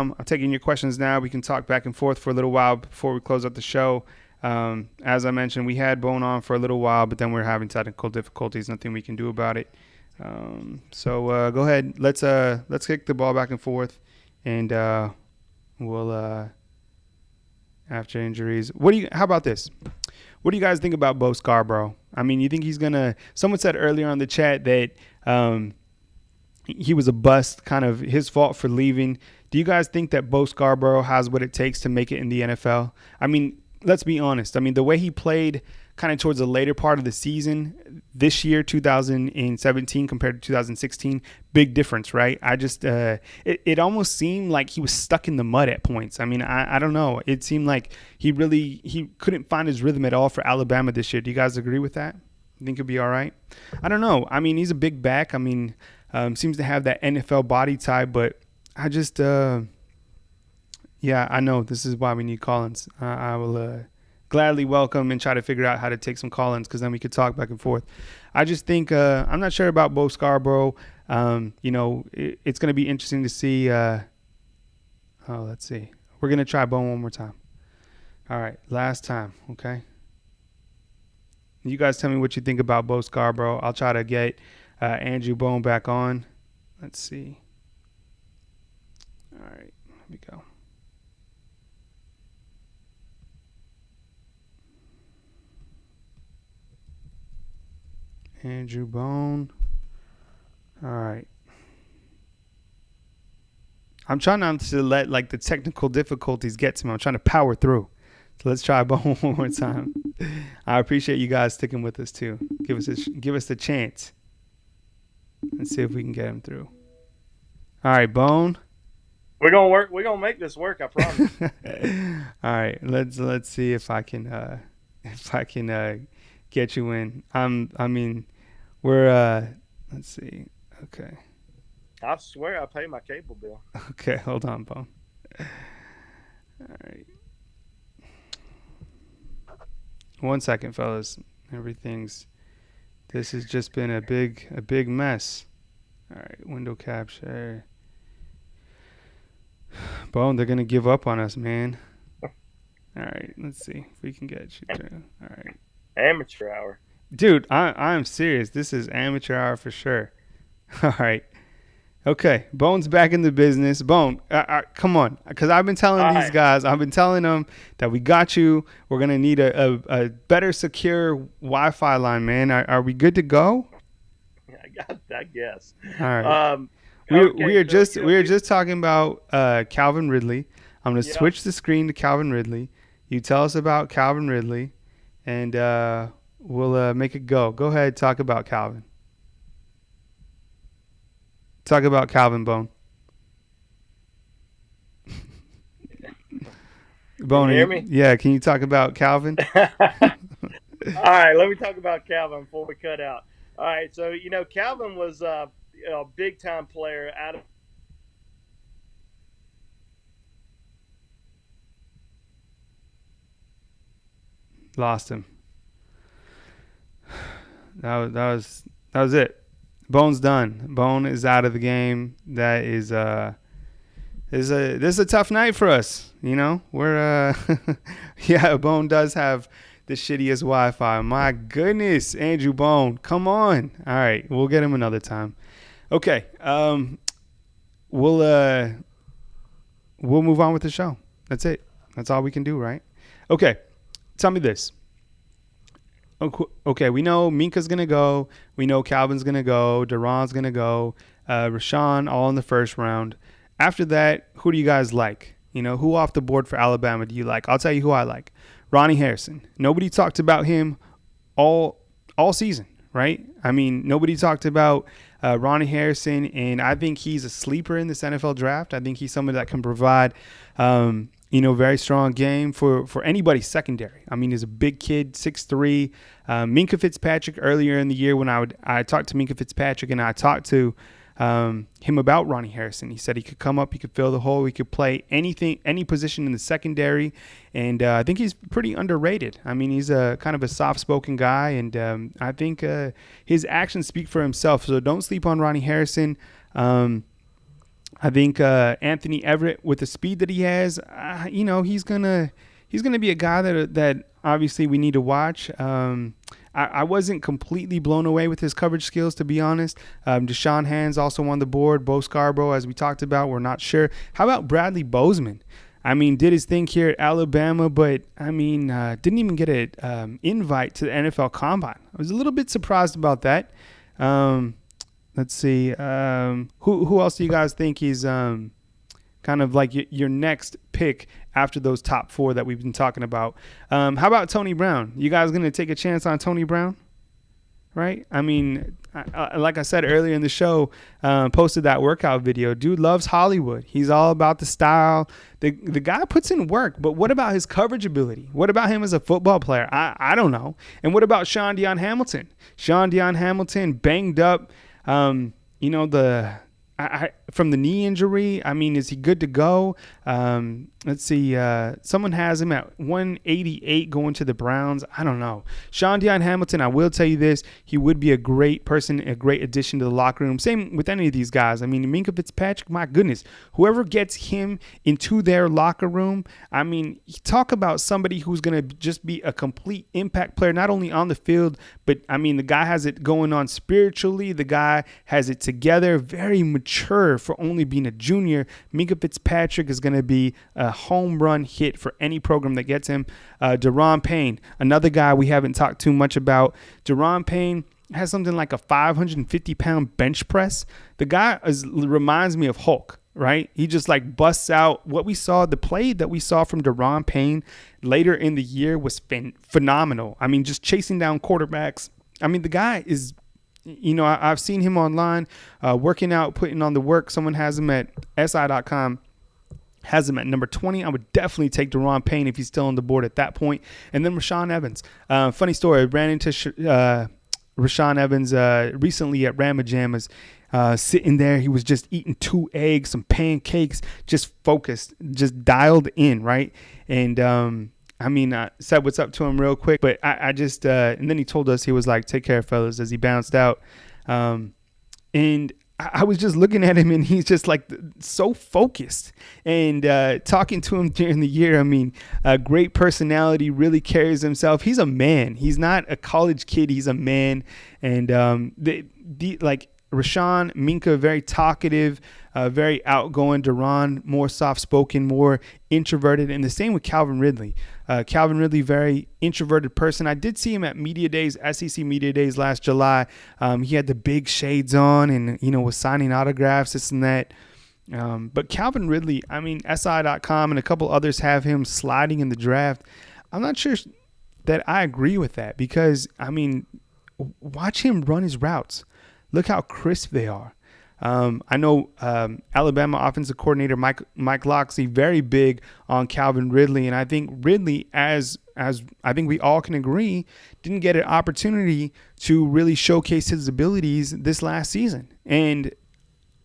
I'm taking your questions now. We can talk back and forth for a little while before we close out the show. As I mentioned, we had Bone on for a little while, but then we're having technical difficulties. Nothing we can do about it. So go ahead. Let's kick the ball back and forth, and we'll after injuries. How about this? What do you guys think about Bo Scarborough? I mean, you think he's gonna? Someone said earlier on the chat that he was a bust, kind of his fault for leaving. Do you guys think that Bo Scarborough has what it takes to make it in the NFL? I mean, let's be honest. I mean, the way he played kind of towards the later part of the season this year, 2017 compared to 2016, big difference, right? It almost seemed like he was stuck in the mud at points. I mean, I don't know. It seemed like he couldn't find his rhythm at all for Alabama this year. Do you guys agree with that? You think he'll be all right? I don't know. I mean, he's a big back. I mean, seems to have that NFL body type, but I just, yeah, I know this is why we need Collins. I will gladly welcome and try to figure out how to take some Collins because then we could talk back and forth. I just think I'm not sure about Bo Scarborough. It's going to be interesting to see. Let's see. We're going to try Bo one more time. All right, last time, okay? You guys tell me what you think about Bo Scarborough. I'll try to get Andrew Bone back on. Let's see. All right, here we go. Andrew Bone. All right. I'm trying not to let like the technical difficulties get to me. I'm trying to power through. So let's try Bone one more time. I appreciate you guys sticking with us too. Give us a chance. Let's see if we can get him through. All right, Bone. We're gonna work. We're gonna make this work. I promise. All right, let's see if I can get you in. I mean, we're let's see. Okay. I swear I pay my cable bill. Okay, hold on, Bone. All right. 1 second, fellas. This has just been a big mess. All right, window capture. Bone, they're gonna give up on us, man. All right, let's see if we can get you through. All right, Amateur hour. dude, I'm serious. This is amateur hour for sure. All right, okay. Bone's back in the business. Bone, come on, because I've been telling All these right. guys, I've been telling them that we got you. We're gonna need a better secure Wi-Fi line, man. Are we good to go? I guess. All right. Um. We Okay. are So just talking about Calvin Ridley. I'm gonna yeah. switch the screen to Calvin Ridley. You tell us about Calvin Ridley, and we'll make it go. Go ahead, talk about Calvin. Talk about Calvin Bone. Can Bone, you hear me? yeah. Can you talk about Calvin? All right. Let me talk about Calvin before we cut out. All right. So Calvin was a big time player out of. Lost him. That was it. Bone's done. Bone is out of the game. That is this is a tough night for us. We're yeah. Bone does have the shittiest Wi-Fi. My goodness, Andrew Bone, come on. All right, we'll get him another time. Okay. We'll move on with the show. That's it. That's all we can do, right? Okay. Tell me this. Okay, we know Minka's going to go. We know Calvin's going to go. Duron's going to go. Rashawn all in the first round. After that, who do you guys like? Who off the board for Alabama do you like? I'll tell you who I like. Ronnie Harrison. Nobody talked about him all season, right? I mean, nobody talked about Ronnie Harrison, and I think he's a sleeper in this NFL draft. I think he's somebody that can provide very strong game for anybody's secondary. I mean, he's a big kid, 6'3". Minka Fitzpatrick earlier in the year when I talked to Minka Fitzpatrick and I talked to him about Ronnie Harrison. He said he could come up, he could fill the hole, he could play any position in the secondary, and I think he's pretty underrated. I mean, he's a kind of a soft-spoken guy, and I think his actions speak for himself. So don't sleep on Ronnie Harrison. I think Anthony Everett, with the speed that he has, he's gonna be a guy that obviously we need to watch. I wasn't completely blown away with his coverage skills, to be honest. Deshaun Hand's also on the board. Bo Scarborough, as we talked about, we're not sure. How about Bradley Bozeman? I mean, did his thing here at Alabama, but didn't even get an invite to the NFL Combine. I was a little bit surprised about that. Let's see. Who else do you guys think is kind of like your next pick after those top four that we've been talking about? How about Tony Brown? You guys going to take a chance on Tony Brown? Right? I mean, like I said earlier in the show, posted that workout video. Dude loves Hollywood. He's all about the style. The guy puts in work, but what about his coverage ability? What about him as a football player? I don't know. And what about Sean Deion Hamilton? Sean Deion Hamilton banged up, from the knee injury. I mean, is he good to go? Let's see. Someone has him at 188 going to the Browns. I don't know. Sean Deion Hamilton, I will tell you this. He would be a great person, a great addition to the locker room. Same with any of these guys. I mean, Minkah Fitzpatrick, my goodness. Whoever gets him into their locker room, I mean, talk about somebody who's going to just be a complete impact player, not only on the field, but, I mean, the guy has it going on spiritually. The guy has it together, very mature for only being a junior. Minkah Fitzpatrick is going to be a home run hit for any program that gets him. Daron Payne, another guy we haven't talked too much about. Daron Payne has something like a 550-pound bench press. The guy reminds me of Hulk, right? He just like busts out. What we saw, the play that we saw from Daron Payne later in the year was phenomenal. I mean, just chasing down quarterbacks. I mean, the guy is, I've seen him online working out, putting on the work. Someone has him at SI.com. Has him at number 20. I would definitely take Daron Payne if he's still on the board at that point. And then Rashaan Evans. Funny story. I ran into Rashaan Evans recently at Ramajam. Sitting there. He was just eating 2 eggs, some pancakes, just focused, just dialed in, right? And I said what's up to him real quick. But I just and then he told us, he was like, take care, fellas, as he bounced out. And I was just looking at him, and he's just like so focused. And talking to him during the year, I mean, a great personality, really carries himself. He's a man. He's not a college kid. He's a man. And like Rashaan, Minkah, very talkative, very outgoing. Daron, more soft-spoken, more introverted. And the same with Calvin Ridley. Calvin Ridley, very introverted person. I did see him at Media Days, SEC Media Days last July. He had the big shades on and, was signing autographs, this and that. But Calvin Ridley, I mean, SI.com and a couple others have him sliding in the draft. I'm not sure that I agree with that because, I mean, watch him run his routes. Look how crisp they are. I know Alabama offensive coordinator Mike Locksley very big on Calvin Ridley, and I think Ridley, as I think we all can agree, didn't get an opportunity to really showcase his abilities this last season. And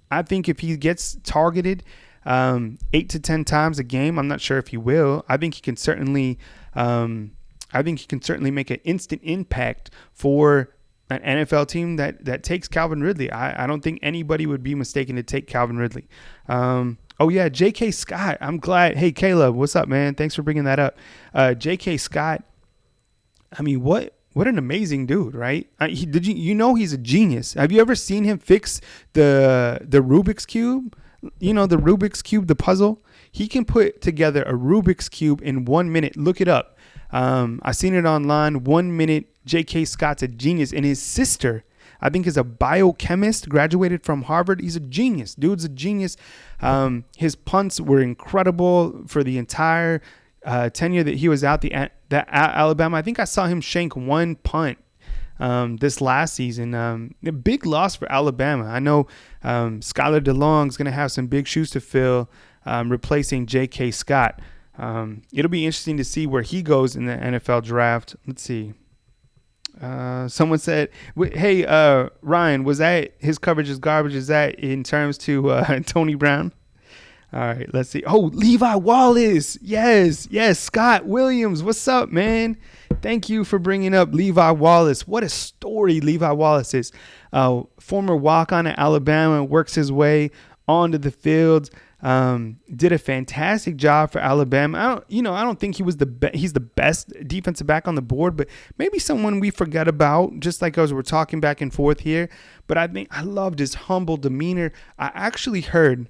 I think if he gets targeted 8 to 10 times a game, I'm not sure if he will. I think he can certainly make an instant impact for an NFL team that takes Calvin Ridley. I don't think anybody would be mistaken to take Calvin Ridley. J.K. Scott. I'm glad. Hey, Caleb, what's up, man? Thanks for bringing that up. J.K. Scott, I mean, what an amazing dude, right? He's a genius. Have you ever seen him fix the Rubik's Cube? The Rubik's Cube, the puzzle? He can put together a Rubik's Cube in 1 minute. Look it up. I seen it online. 1 minute. J.K. Scott's a genius. And his sister, I think, is a biochemist, graduated from Harvard. He's a genius. Dude's a genius. His punts were incredible for the entire tenure that he was out at Alabama. I think I saw him shank 1 punt this last season. A big loss for Alabama. I know Skylar DeLong is going to have some big shoes to fill replacing J.K. Scott. It'll be interesting to see where he goes in the NFL draft. Let's see. Someone said, hey, Ryan, was that his coverage is garbage? Is that in terms to Tony Brown? All right, let's see. Oh, Levi Wallace. Yes. Scott Williams. What's up, man? Thank you for bringing up Levi Wallace. What a story Levi Wallace is. Former walk-on at Alabama, works his way onto the field. Did a fantastic job for Alabama. I don't think he's the best defensive back on the board, but maybe someone we forget about, just like as we're talking back and forth here. But I think I loved his humble demeanor. I actually heard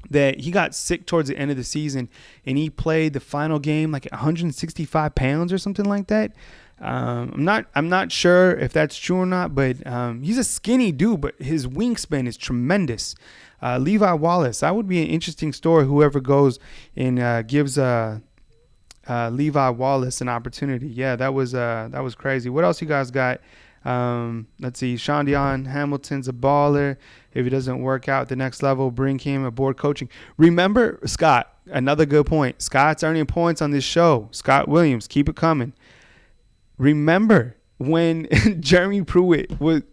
that he got sick towards the end of the season, and he played the final game like 165 pounds or something like that. I'm not sure if that's true or not, but he's a skinny dude, but his wingspan is tremendous. Levi Wallace, that would be an interesting story. Whoever goes and gives Levi Wallace an opportunity. Yeah, that was crazy. What else you guys got? Let's see. Shondion Hamilton's a baller. If he doesn't work out at the next level, bring him aboard coaching. Remember, Scott, another good point. Scott's earning points on this show. Scott Williams, keep it coming. Remember when Jeremy Pruitt was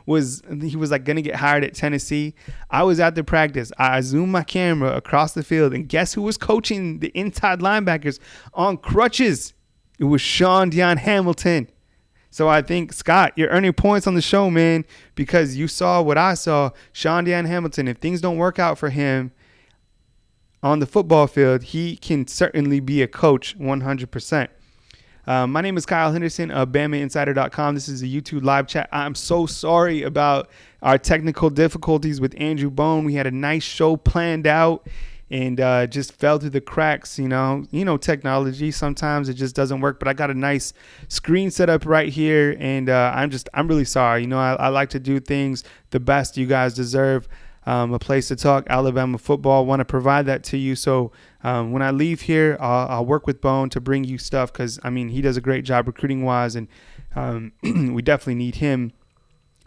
like going to get hired at Tennessee? I was at the practice. I zoomed my camera across the field, and guess who was coaching the inside linebackers on crutches? It was Shondion Hamilton. So I think, Scott, you're earning points on the show, man, because you saw what I saw. Shondion Hamilton, if things don't work out for him on the football field, he can certainly be a coach 100%. My name is Kyle Henderson of BamaInsider.com. This is a YouTube live chat. I'm so sorry about our technical difficulties with Andrew Bone. We had a nice show planned out and just fell through the cracks. You know, technology, sometimes it just doesn't work. But I got a nice screen set up right here, and I'm really sorry. I like to do things the best. You guys deserve a place to talk Alabama football. Want to provide that to you. So when I leave here, I'll work with Bone to bring you stuff, because he does a great job recruiting wise, and we definitely need him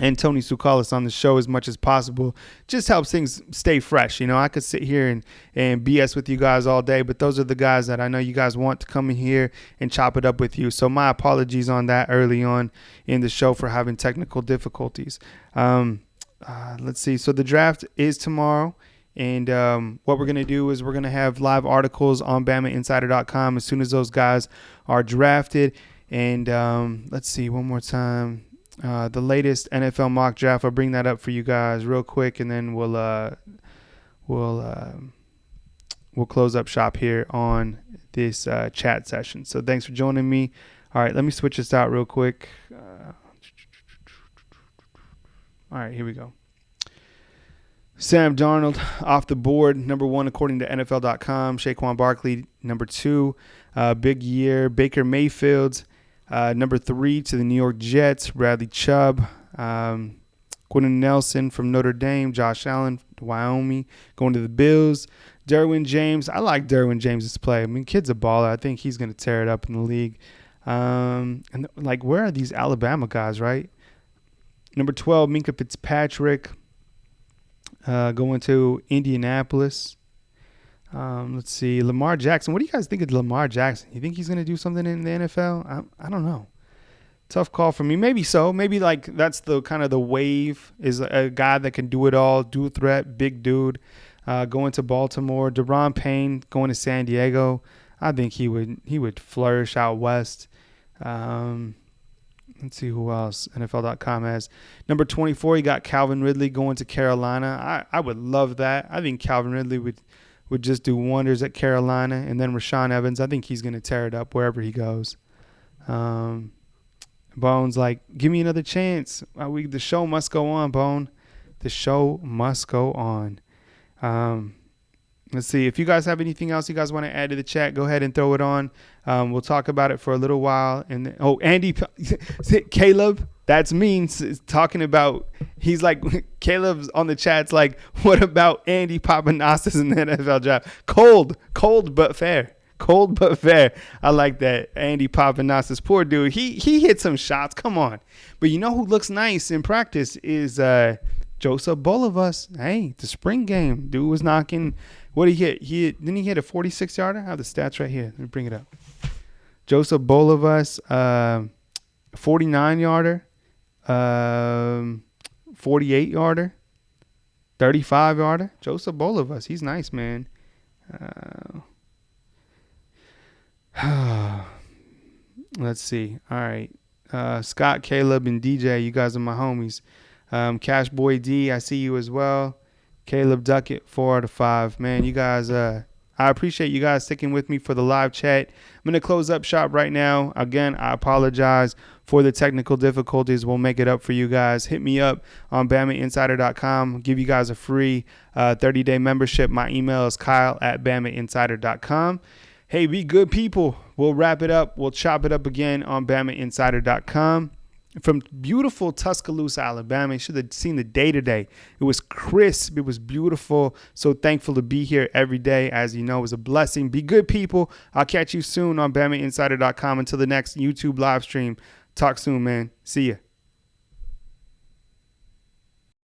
and Tony Tsoukalas on the show as much as possible. Just helps things stay fresh. I could sit here and BS with you guys all day, but those are the guys that I know you guys want to come in here and chop it up with you. So my apologies on that early on in the show for having technical difficulties. Let's see. So the draft is tomorrow. And what we're going to do is we're going to have live articles on BamaInsider.com as soon as those guys are drafted. And let's see, one more time. The latest NFL mock draft. I'll bring that up for you guys real quick, and then we'll close up shop here on this chat session. So thanks for joining me. All right, let me switch this out real quick. All right, here we go. Sam Darnold off the board, number 1 according to NFL.com. Saquon Barkley, number 2. Big year. Baker Mayfield, number 3 to the New York Jets. Bradley Chubb, Quentin Nelson from Notre Dame. Josh Allen, Wyoming, going to the Bills. Derwin James. I like Derwin James' play. Kid's a baller. I think he's going to tear it up in the league. And where are these Alabama guys, right? Number 12, Minkah Fitzpatrick. Going to Indianapolis. Let's see. Lamar Jackson. What do you guys think of Lamar Jackson? You think he's going to do something in the NFL? I don't know. Tough call for me. Maybe so. Maybe that's the kind of the wave, is a guy that can do it all, dual threat, big dude. Going to Baltimore. Deron Payne going to San Diego. I think he would flourish out west. Let's see who else NFL.com has. Number 24, you got Calvin Ridley going to Carolina. I would love that. I think Calvin Ridley would just do wonders at Carolina. And then Rashaan Evans, I think he's going to tear it up wherever he goes. Bone's like, give me another chance. The show must go on, Bone. The show must go on. Let's see. If you guys have anything else you guys want to add to the chat, go ahead and throw it on. We'll talk about it for a little while. And then, Andy, Caleb, that's me talking about. He's like, Caleb's on the chat's like, what about Andy Papanastas in the NFL draft? Cold but fair. Cold but fair. I like that. Andy Papanastas, poor dude. He hit some shots. Come on. But you know who looks nice in practice is Joseph Bolivas. Hey, the spring game. Dude was knocking. What did he hit? Didn't he hit a 46-yarder? I have the stats right here. Let me bring it up. Joseph Bolivas, 49-yarder, 48-yarder, 35-yarder. Joseph Bolivas. He's nice, man. Let's see. All right. Scott, Caleb, and DJ, you guys are my homies. Cash Boy D, I see you as well. Caleb Duckett, 4 out of 5. Man, you guys, I appreciate you guys sticking with me for the live chat. I'm going to close up shop right now. Again, I apologize for the technical difficulties. We'll make it up for you guys. Hit me up on BamaInsider.com. Give you guys a free 30-day membership. My email is kyle@BamaInsider.com. Hey, be good people. We'll wrap it up. We'll chop it up again on BamaInsider.com. From beautiful Tuscaloosa, Alabama. You should have seen the day today. It was crisp. It was beautiful. So thankful to be here every day. As you know, it was a blessing. Be good, people. I'll catch you soon on BamaInsider.com. Until the next YouTube live stream. Talk soon, man. See ya.